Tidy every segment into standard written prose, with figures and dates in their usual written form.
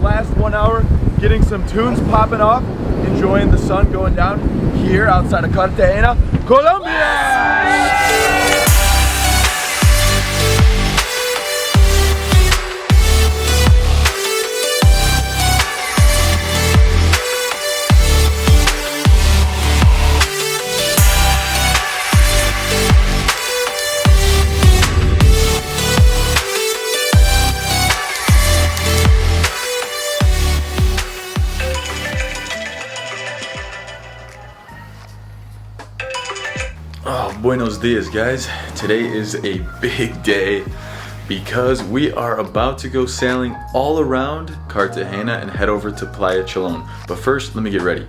last 1 hour getting some tunes popping off, enjoying the sun going down here outside of Cartagena, Colombia! Oh, buenos dias, guys. Today is a big day because we are about to go sailing all around Cartagena and head over to Playa Cholon. But first, let me get ready.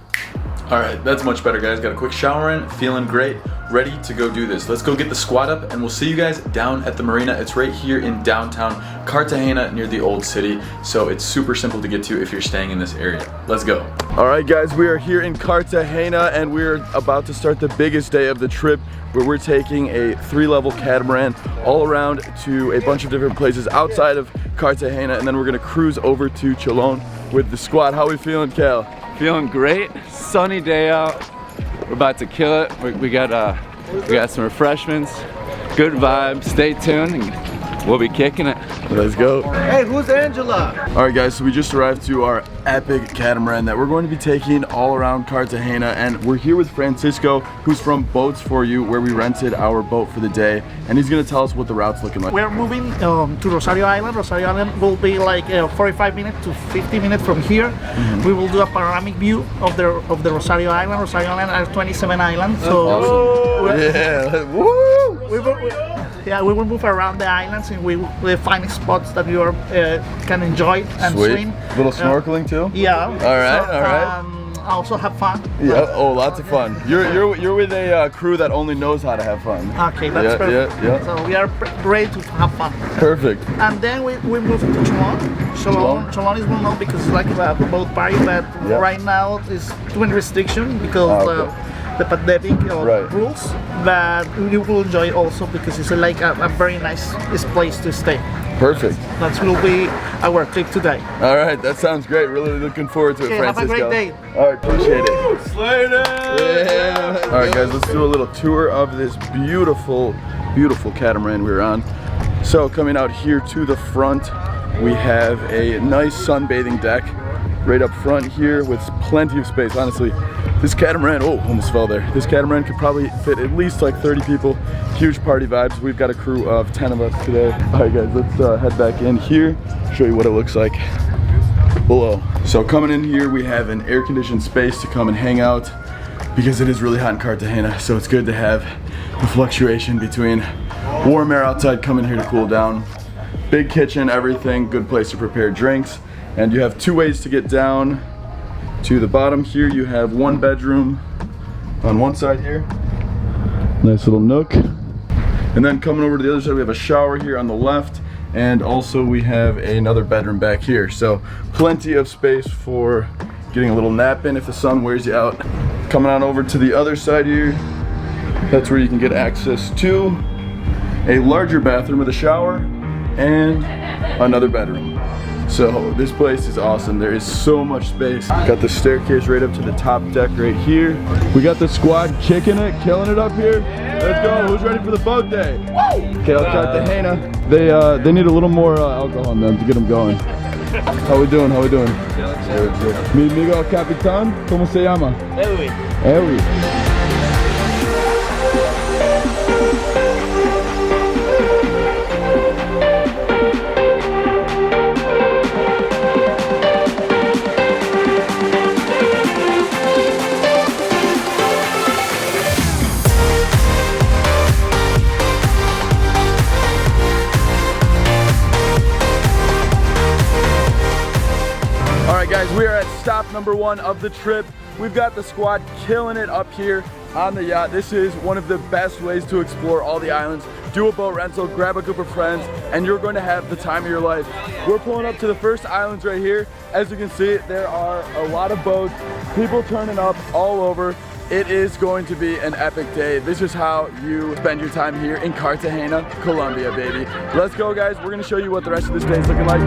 All right, that's much better, guys. Got a quick shower in, feeling great, ready to go do this. Let's go get the squad up and we'll see you guys down at the marina. It's right here in downtown Cartagena near the old city. So it's super simple to get to if you're staying in this area. Let's go. All right, guys, we are here in Cartagena and we're about to start the biggest day of the trip, where we're taking a 3-level catamaran all around to a bunch of different places outside of Cartagena, and then we're gonna cruise over to Cholon with the squad. How we feeling, Cal? Feeling great. Sunny day out. We're about to kill it. We got some refreshments. Good vibes. Stay tuned and we'll be kicking it. Let's go. Hey, who's Angela? All right, guys, so we just arrived to our epic catamaran that we're going to be taking all around Cartagena, and we're here with Francisco, who's from Boats For You, where we rented our boat for the day, and he's gonna tell us what the route's looking like. We're moving to Rosario Island. Rosario Island will be like 45 minutes to 50 minutes from here. We will do a panoramic view of the Rosario Island. Rosario Island are 27 islands. So Awesome. Yeah, woo! we will move around the islands and we will find spots that you can enjoy and Sweet. swim. Little snorkeling too? Yeah. All right. Also have fun. Yeah. Oh, lots of fun. You're with a crew that only knows how to have fun. Okay, that's perfect. Yeah. So we are ready to have fun. Perfect. And then we move to Cholon. Cholon is well known because it's like a boat party, but right now it's doing restriction because the pandemic rules. But you will enjoy it also because it's like a very nice place to stay. Perfect. That will be our trip today. All right, that sounds great. Really looking forward to it, Francisco. Have a great day. All right, appreciate it. Slater! Yeah. All right, guys, let's do a little tour of this beautiful, beautiful catamaran we're on. So coming out here to the front, we have a nice sunbathing deck right up front here with plenty of space. Honestly, this catamaran, oh, almost fell there. This catamaran could probably fit at least like 30 people. Huge party vibes. We've got a crew of 10 of us today. All right, guys, let's head back in here, show you what it looks like below. So coming in here, we have an air-conditioned space to come and hang out because it is really hot in Cartagena. So it's good to have the fluctuation between warm air outside coming here to cool down. Big kitchen, everything, good place to prepare drinks. And you have 2 ways to get down to the bottom here. You have 1 bedroom on one side here. Nice little nook. And then coming over to the other side, we have a shower here on the left. And also we have another bedroom back here. So plenty of space for getting a little nap in if the sun wears you out. Coming on over to the other side here, that's where you can get access to a larger bathroom with a shower and another bedroom. So this place is awesome. There is so much space. Got the staircase right up to the top deck right here. We got the squad kicking it, killing it up here. Let's go. Who's ready for the boat day? Cal Cartagena. They need a little more alcohol in them to get them going. How we doing? Mi amigo Capitán, ¿cómo se llama? Ewi. Guys, we are at stop number 1 of the trip. We've got the squad killing it up here on the yacht. This is one of the best ways to explore all the islands. Do a boat rental, grab a group of friends, and you're going to have the time of your life. We're pulling up to the first islands right here. As you can see, there are a lot of boats, people turning up all over. It is going to be an epic day. This is how you spend your time here in Cartagena, Colombia, baby. Let's go, guys. We're gonna show you what the rest of this day is looking like.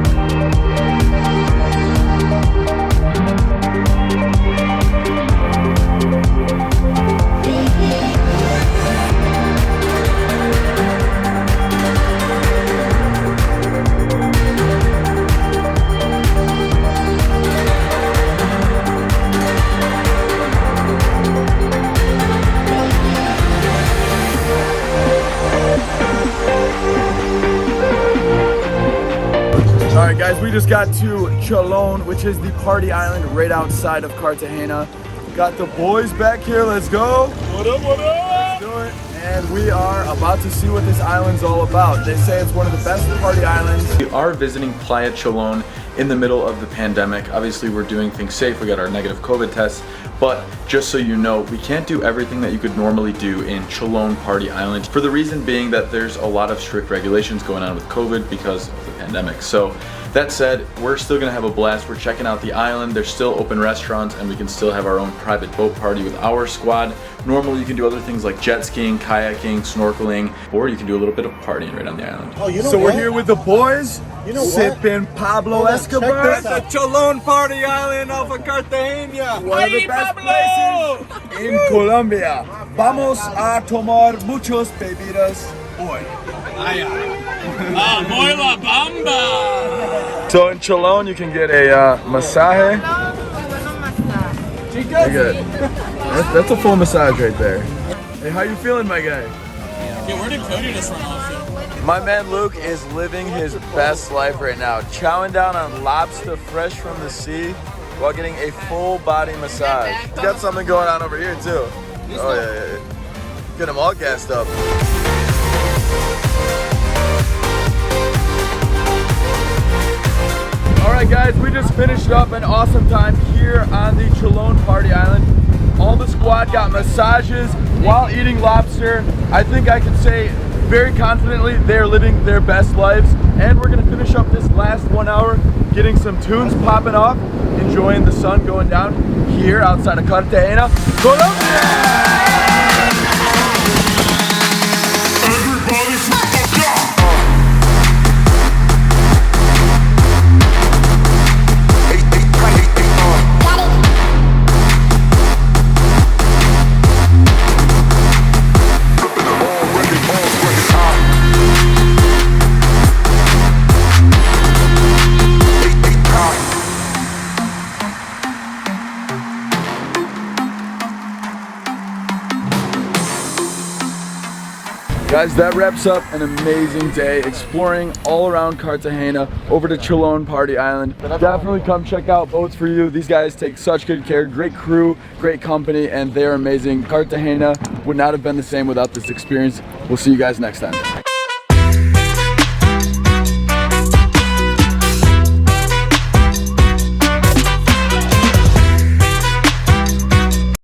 just got to Cholon, which is the party island right outside of Cartagena. Got the boys back here, let's go. What up, what up? Let's do it. And we are about to see what this island's all about. They say it's one of the best party islands. We are visiting Playa Cholon in the middle of the pandemic. Obviously, we're doing things safe. We got our negative COVID tests, but just so you know, we can't do everything that you could normally do in Cholon Party Island, for the reason being that there's a lot of strict regulations going on with COVID because of the pandemic. So that said, we're still gonna have a blast. We're checking out the island. There's still open restaurants and we can still have our own private boat party with our squad. Normally you can do other things like jet skiing, kayaking, snorkeling, or you can do a little bit of partying right on the island. Oh, so we're here with the boys, sipping Pablo Escobar. The Cholon Party Island of Cartagena. One of the best places in Colombia. Vamos a tomar muchos bebidas hoy. Muy la bamba! So in Cholon you can get a masaje. Very good. That's a full massage right there. Hey, how you feeling, my guy? Yeah, where did Cody just run off to? My man Luke is living his best life right now, chowing down on lobster fresh from the sea while getting a full body massage. He's got something going on over here too. Oh yeah. Get him all gassed up. Alright guys, we just finished up an awesome time here on the Cholon Party Island. All the squad got massages while eating lobster. I think I can say very confidently they're living their best lives. And we're gonna finish up this last 1 hour getting some tunes popping off, enjoying the sun going down here outside of Cartagena, Colombia! Guys, that wraps up an amazing day exploring all around Cartagena over to Cholon Party Island. Definitely come check out Boats For You. These guys take such good care, great crew, great company, and they're amazing. Cartagena would not have been the same without this experience. We'll see you guys next time.